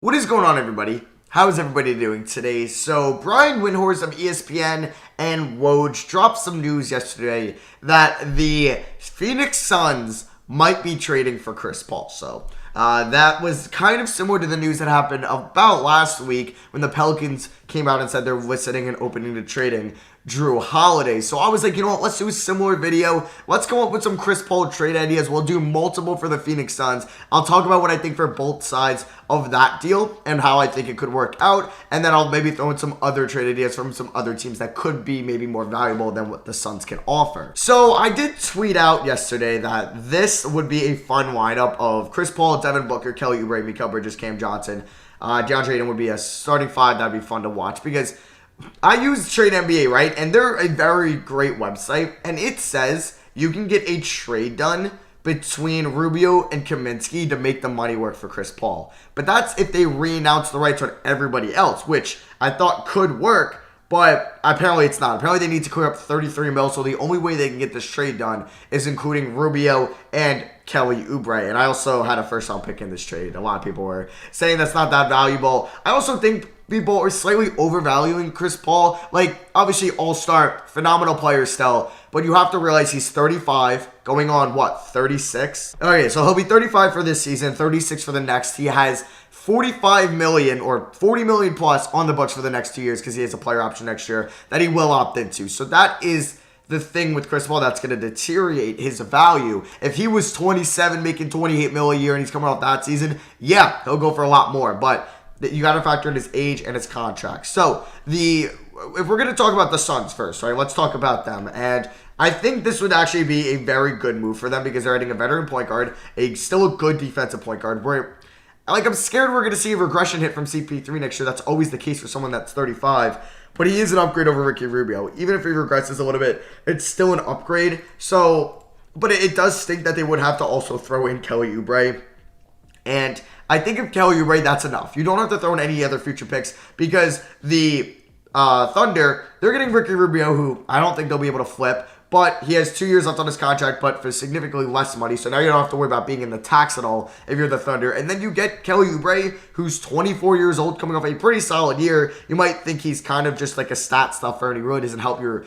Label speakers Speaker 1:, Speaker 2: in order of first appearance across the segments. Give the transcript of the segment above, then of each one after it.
Speaker 1: What is going on, everybody? How is everybody doing today? So, Brian Windhorst of ESPN and Woj dropped some news yesterday that the Phoenix Suns might be trading for Chris Paul. So, that was kind of similar to the news that happened about last week when the Pelicans came out and said they're listening and opening to trading Drew Holiday. So I was like, you know what, let's do a similar video. Let's come up with some Chris Paul trade ideas. We'll do multiple for the Phoenix Suns. I'll talk about what I think for both sides of that deal and how I think it could work out. And then I'll maybe throw in some other trade ideas from some other teams that could be maybe more valuable than what the Suns can offer. So I did tweet out yesterday that this would be a fun lineup of Chris Paul, Devin Booker, Kelly Oubre, Mikal Bridges, Cam Johnson. DeAndre Ayton would be a starting five. That'd be fun to watch because I use Trade NBA, right? And they're a very great website. And it says you can get a trade done between Rubio and Kaminsky to make the money work for Chris Paul. But that's if they re-announce the rights on everybody else, which I thought could work. But apparently it's not. Apparently they need to clear up 33 mil. So the only way they can get this trade done is including Rubio and Kelly Oubre. And I also had a first round pick in this trade. A lot of people were saying that's not that valuable. I also think people are slightly overvaluing Chris Paul. Like, obviously, all-star, phenomenal player still. But you have to realize he's 35, going on, what, 36? Okay, so he'll be 35 for this season, 36 for the next. He has 45 million or 40 million plus on the books for the next 2 years because he has a player option next year that he will opt into. So that is the thing with Chris Paul that's going to deteriorate his value. If he was 27 making 28 mil a year and he's coming off that season, yeah, he'll go for a lot more. But you got to factor in his age and his contract. So if we're going to talk about the Suns first, right? Let's talk about them. And I think this would actually be a very good move for them because they're adding a veteran point guard, still a good defensive point guard. I'm scared we're going to see a regression hit from CP3 next year. That's always the case for someone that's 35. But he is an upgrade over Ricky Rubio. Even if he regresses a little bit, it's still an upgrade. So, but it does stink that they would have to also throw in Kelly Oubre. And I think if Kelly Oubre, that's enough. You don't have to throw in any other future picks because the Thunder, they're getting Ricky Rubio, who I don't think they'll be able to flip. But he has 2 years left on his contract, but for significantly less money. So now you don't have to worry about being in the tax at all if you're the Thunder. And then you get Kelly Oubre, who's 24 years old, coming off a pretty solid year. You might think he's kind of just like a stat stuffer, and he really doesn't help your...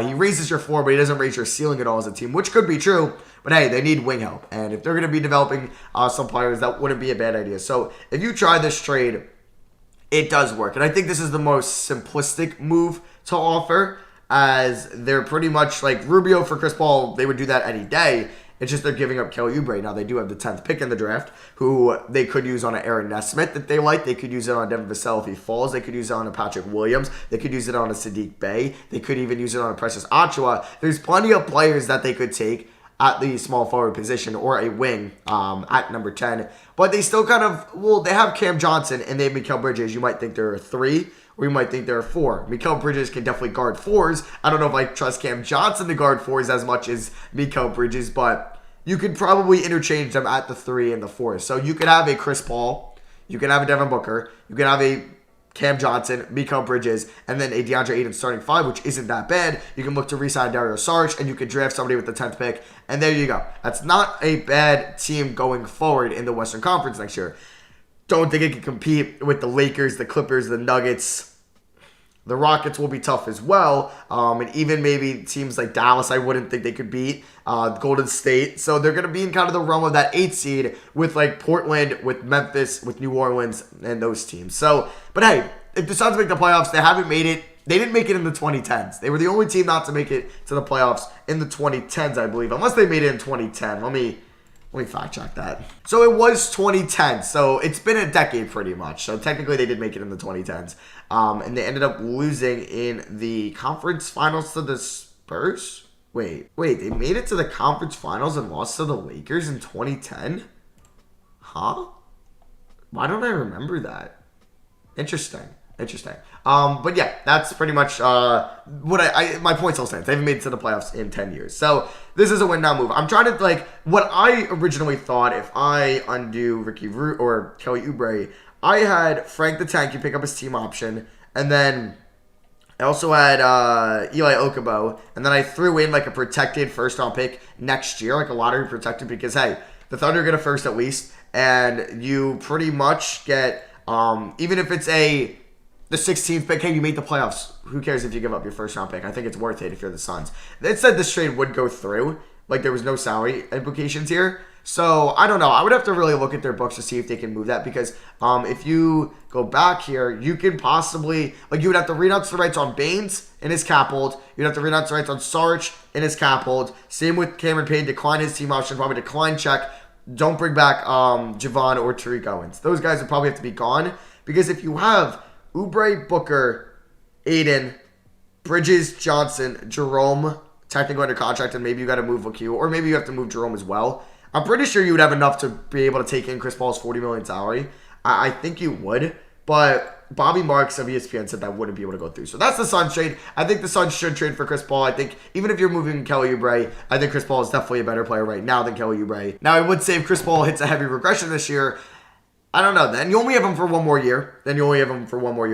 Speaker 1: he raises your floor, but he doesn't raise your ceiling at all as a team, which could be true. But hey, they need wing help. And if they're going to be developing some players, that wouldn't be a bad idea. So if you try this trade, it does work. And I think this is the most simplistic move to offer, as they're pretty much like Rubio for Chris Paul. They would do that any day. It's just they're giving up Kelly Oubre. Now, they do have the 10th pick in the draft, who they could use on an Aaron Nesmith that they like. They could use it on Devin Vassell if he falls. They could use it on a Patrick Williams. They could use it on a Sadiq Bey. They could even use it on a Precious Achiuwa. There's plenty of players that they could take at the small forward position or a wing at number 10. But they still kind of, they have Cam Johnson and they have Mikal Bridges. You might think there are 3. Or you might think there are 4. Mikal Bridges can definitely guard 4s. I don't know if I trust Cam Johnson to guard 4s as much as Mikal Bridges, but you could probably interchange them at the 3 and the 4. So you could have a Chris Paul, you can have a Devin Booker, you can have a Cam Johnson, Mikal Bridges, and then a DeAndre Ayton starting 5, which isn't that bad. You can look to re-sign Dario Saric, and you could draft somebody with the 10th pick, and there you go. That's not a bad team going forward in the Western Conference next year. Don't think it can compete with the Lakers, the Clippers, the Nuggets. The Rockets will be tough as well. And even maybe teams like Dallas, I wouldn't think they could beat. Golden State. So they're going to be in kind of the realm of that 8th seed with like Portland, with Memphis, with New Orleans, and those teams. So, but hey, if the Suns make the playoffs, they haven't made it. They didn't make it in the 2010s. They were the only team not to make it to the playoffs in the 2010s, I believe. Unless they made it in 2010. Let me fact check that. So it was 2010. So it's been a decade pretty much. So technically they did make it in the 2010s. And they ended up losing in the conference finals to the Spurs. Wait, they made it to the conference finals and lost to the Lakers in 2010? Huh? Why don't I remember that? Interesting. But yeah, that's pretty much what my point still stands. They haven't made it to the playoffs in 10 years. So this is a win now move. I'm trying to what I originally thought if I undo Ricky or Kelly Oubre, I had Frank the Tank, you pick up his team option, and then I also had Eli Okabo, and then I threw in like a protected first round pick next year, like a lottery protected, because hey, the Thunder get a first at least, and you pretty much get Even if it's the 16th pick, hey, you made the playoffs. Who cares if you give up your first round pick? I think it's worth it if you're the Suns. It said this trade would go through. Like, there was no salary implications here. So, I don't know. I would have to really look at their books to see if they can move that. Because if you go back here, you could possibly... Like, you would have to renounce the rights on Baines in his cap hold. You'd have to renounce the rights on Sarge in his cap hold. Same with Cameron Payne. Decline his team option. Probably decline check. Don't bring back Javon or Tariq Owens. Those guys would probably have to be gone. Because if you have Oubre, Booker, Aiden, Bridges, Johnson, Jerome... technically under contract, and maybe you got to move LaQ, or maybe you have to move Jerome as well. I'm pretty sure you would have enough to be able to take in Chris Paul's $40 million salary. I think you would, but Bobby Marks of ESPN said that wouldn't be able to go through. So that's the Suns trade. I think the Suns should trade for Chris Paul. I think even if you're moving Kelly Oubre, I think Chris Paul is definitely a better player right now than Kelly Oubre. Now, I would say if Chris Paul hits a heavy regression this year, I don't know. Then you only have him for one more year.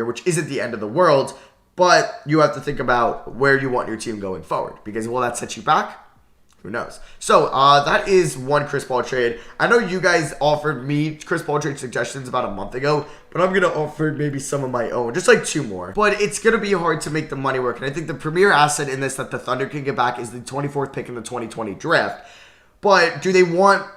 Speaker 1: Which isn't the end of the world. But you have to think about where you want your team going forward. Because will that set you back? Who knows? So, that is one Chris Paul trade. I know you guys offered me Chris Paul trade suggestions about a month ago. But I'm going to offer maybe some of my own. Just like 2 more. But it's going to be hard to make the money work. And I think the premier asset in this that the Thunder can get back is the 24th pick in the 2020 draft. But do they want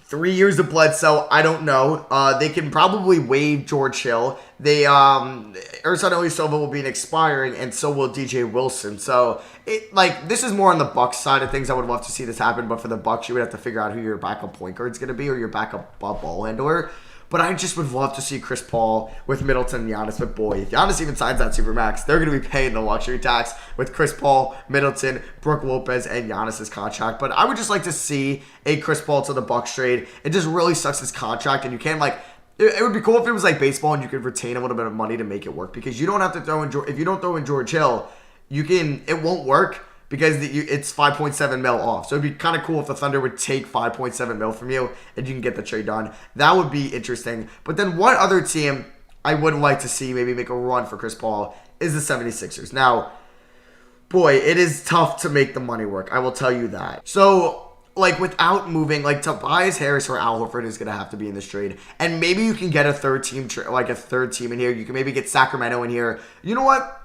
Speaker 1: 3 years of Bledsoe? I don't know. They can probably waive George Hill. Ersan Ilyasova will be expiring, and so will DJ Wilson. So, this is more on the Bucks side of things. I would love to see this happen, but for the Bucks, you would have to figure out who your backup point guard is going to be or your backup ball handler. But I just would love to see Chris Paul with Middleton and Giannis. But boy, if Giannis even signs that Supermax, they're going to be paying the luxury tax with Chris Paul, Middleton, Brook Lopez, and Giannis' contract. But I would just like to see a Chris Paul to the Bucks trade. It just really sucks his contract, and you can't it would be cool if it was like baseball and you could retain a little bit of money to make it work, because you don't have to throw in if you don't throw in George Hill, it won't work because it's 5.7 mil off. So it'd be kind of cool if the Thunder would take 5.7 mil from you and you can get the trade done. That would be interesting. But then one other team I would like to see maybe make a run for Chris Paul is the 76ers. Now, boy, it is tough to make the money work. I will tell you that. So, without moving, Tobias Harris or Al Horford is going to have to be in this trade. And maybe you can get a third team, in here. You can maybe get Sacramento in here. You know what?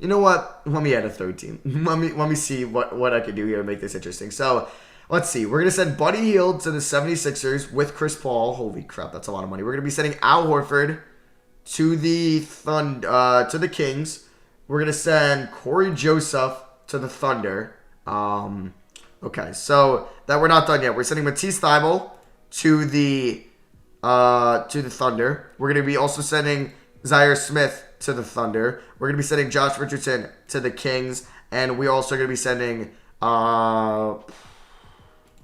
Speaker 1: Let me add a third team. Let me see what I can do here to make this interesting. So, let's see. We're going to send Buddy Hield to the 76ers with Chris Paul. Holy crap, that's a lot of money. We're going to be sending Al Horford to the Kings. We're going to send Corey Joseph to the Thunder. Okay, so that we're not done yet. We're sending Matisse Thybulle to the Thunder. We're going to be also sending Zaire Smith to the Thunder. We're going to be sending Josh Richardson to the Kings. And we're also going to be sending... that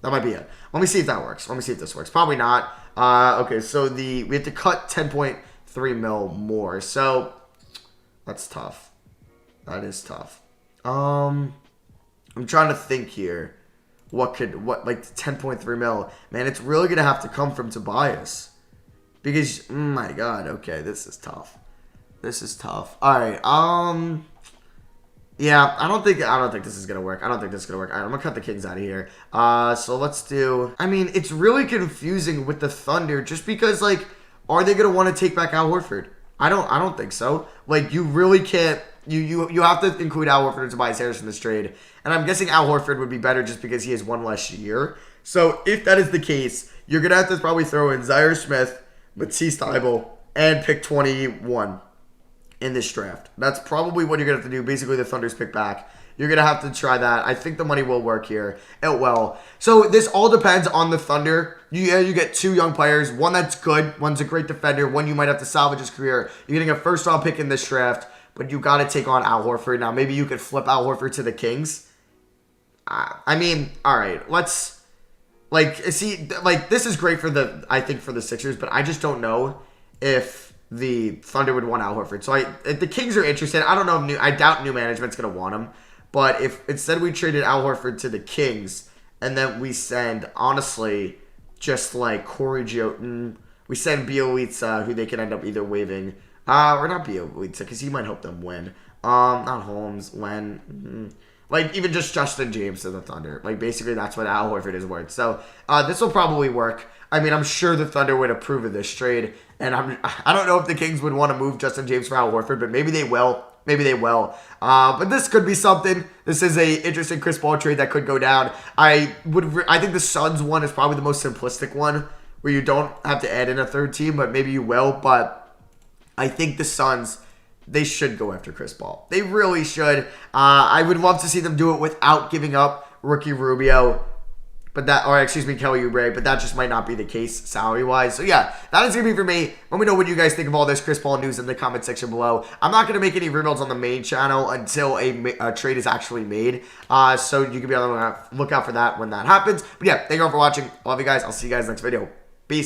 Speaker 1: might be it. Let me see if that works. Let me see if this works. Probably not. Okay, so we have to cut 10.3 mil more. So, that's tough. That is tough. I'm trying to think here. What 10.3 mil? Man, it's really going to have to come from Tobias. Because, my God, okay, this is tough. All right, yeah, I don't think this is gonna work. All right, I'm gonna cut the Kings out of here. So let's do. I mean, it's really confusing with the Thunder, just because are they gonna want to take back Al Horford? I don't think so. You really can't. You have to include Al Horford and Tobias Harris in this trade, and I'm guessing Al Horford would be better just because he has one less year. So if that is the case, you're gonna have to probably throw in Zaire Smith, Matisse Thybulle, and pick 21 in this draft. That's probably what you're going to have to do. Basically, the Thunder's pick back. You're going to have to try that. I think the money will work here. It will. So this all depends on the Thunder. You get 2 young players. One that's good. One's a great defender. One you might have to salvage his career. You're getting a first-round pick in this draft, but you got to take on Al Horford. Now, maybe you could flip Al Horford to the Kings. I mean, all right. Let's, this is great for the Sixers, but I just don't know if the Thunder would want Al Horford. So if the Kings are interested, I don't know I doubt new management's going to want him. But if instead we traded Al Horford to the Kings, and then we send, honestly, just Corey Joseph, we send Bielitsa, who they can end up either waiving, or not Bielitsa, because he might help them win. Not Holmes, Len. Like, even just Justin James to the Thunder. Like, basically, that's what Al Horford is worth. So, this will probably work. I mean, I'm sure the Thunder would approve of this trade. And I don't know if the Kings would want to move Justin James for Al Horford, but maybe they will. Maybe they will. But this could be something. This is a interesting Chris Paul trade that could go down. I think the Suns one is probably the most simplistic one, where you don't have to add in a third team, but maybe you will. But I think the Suns, they should go after Chris Paul. They really should. I would love to see them do it without giving up rookie Rubio, Kelly Oubre, but that just might not be the case salary-wise. So yeah, that is going to be for me. Let me know what you guys think of all this Chris Paul news in the comment section below. I'm not going to make any rebuilds on the main channel until a trade is actually made. So you can be on the lookout for that when that happens. But yeah, thank you all for watching. Love you guys. I'll see you guys next video. Peace.